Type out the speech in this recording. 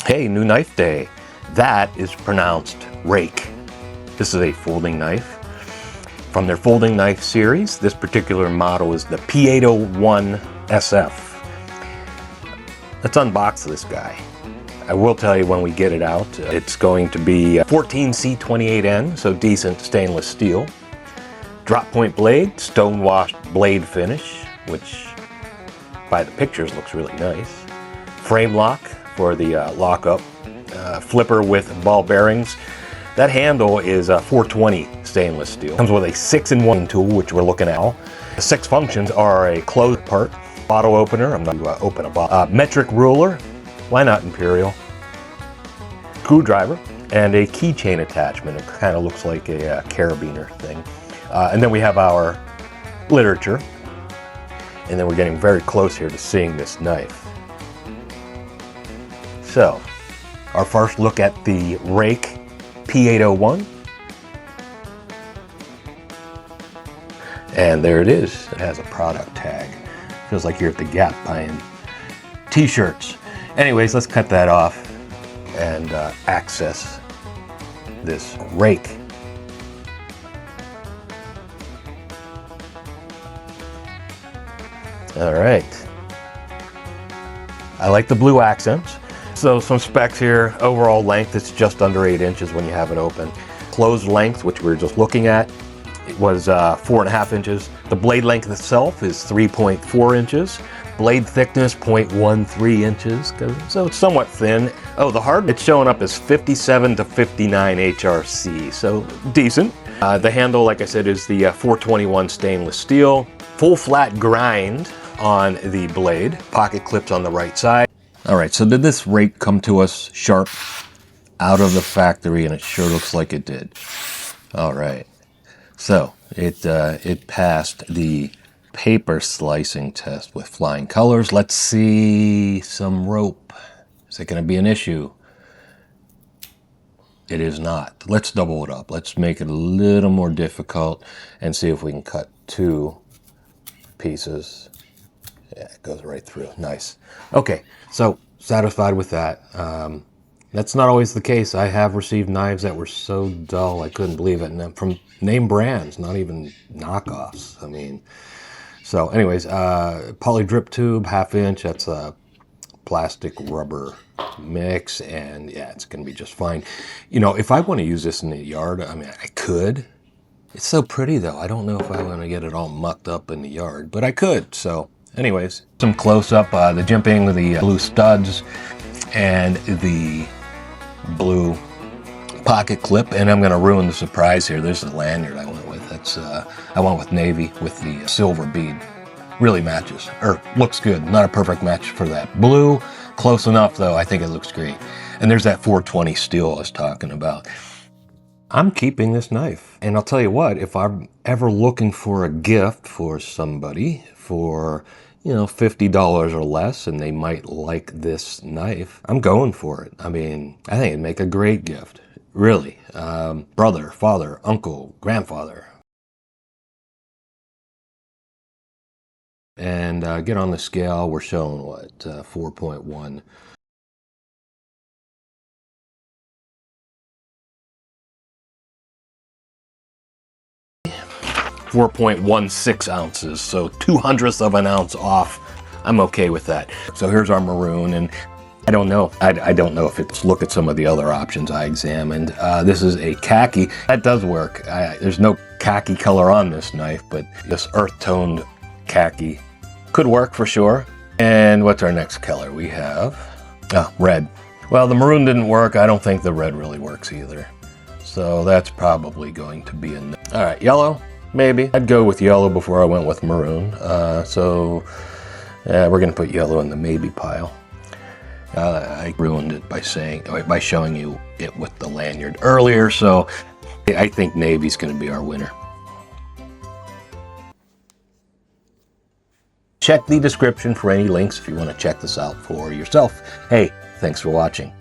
Hey, new knife day. That is pronounced Rake. This is a folding knife. From their folding knife series, this particular model is the P801 SF. Let's unbox this guy. I will tell you when we get it out, it's going to be 14C28N, so decent stainless steel. Drop point blade, stonewashed blade finish, which by the pictures looks really nice. Frame lock for the lockup. Flipper with ball bearings. That handle is 420 stainless steel. Comes with a 6-in-1 tool, which we're looking at. The 6 functions are a close part, bottle opener, I'm not going to open a bottle, metric ruler, why not imperial, screwdriver, and a keychain attachment. It kind of looks like a carabiner thing. And then we have our literature. And then we're getting very close here to seeing this knife. So, our first look at the Ruike P801. And there it is. It has a product tag. Feels like you're at the Gap buying t-shirts. Anyways, let's cut that off and access this Rake. All right. I like the blue accents. So some specs here. Overall length, it's just under 8 inches when you have it open. Closed length, which we were just looking at, it was 4.5 inches. The blade length itself is 3.4 inches. Blade thickness, 0.13 inches. So it's somewhat thin. Oh, the hard, it's showing up as 57 to 59 HRC, so decent. The handle, like I said, is the 421 stainless steel. Full flat grind on the blade. Pocket clips on the right side. All right, so did this Rake come to us sharp out of the factory? And it sure looks like it did. All right, so it passed the paper slicing test with flying colors. Let's see some rope. Is it going to be an issue? It is not. Let's double it up. Let's make it a little more difficult and see if we can cut 2 pieces. Yeah, it goes right through. Nice. Okay, so satisfied with that. That's not always the case. I have received knives that were so dull I couldn't believe it, and from name brands, not even knockoffs. I mean, so anyways, poly drip tube, 1/2 inch. That's a plastic rubber mix, and yeah, it's gonna be just fine. You know, if I want to use this in the yard, I mean, I could. It's so pretty though. I don't know if I want to get it all mucked up in the yard, but I could. So anyways, some close-up, the jimping, the blue studs, and the blue pocket clip. And I'm going to ruin the surprise here. There's the lanyard I went with. It's I went with navy with the silver bead. Really matches, or looks good. Not a perfect match for that blue. Close enough though. I think it looks great. And there's that 420 steel I was talking about. I'm keeping this knife. And I'll tell you what, if I'm ever looking for a gift for somebody for, you know, $50 or less, and they might like this knife, I'm going for it. I mean, I think it'd make a great gift. Really. Brother, father, uncle, grandfather. And get on the scale, we're showing what, 4.1. 4.16 ounces, so 2/100ths of an ounce off. I'm okay with that. So here's our maroon, and I don't know. I don't know if it's, look at some of the other options I examined. This is a khaki. That does work. There's no khaki color on this knife, but this earth-toned khaki could work for sure. And what's our next color? We have red. Well, the maroon didn't work. I don't think the red really works either. So that's probably going to be a no. All right, yellow. Maybe. I'd go with yellow before I went with maroon. So we're going to put yellow in the maybe pile. I ruined it by showing you it with the lanyard earlier, so I think navy's going to be our winner. Check the description for any links if you want to check this out for yourself. Hey, thanks for watching.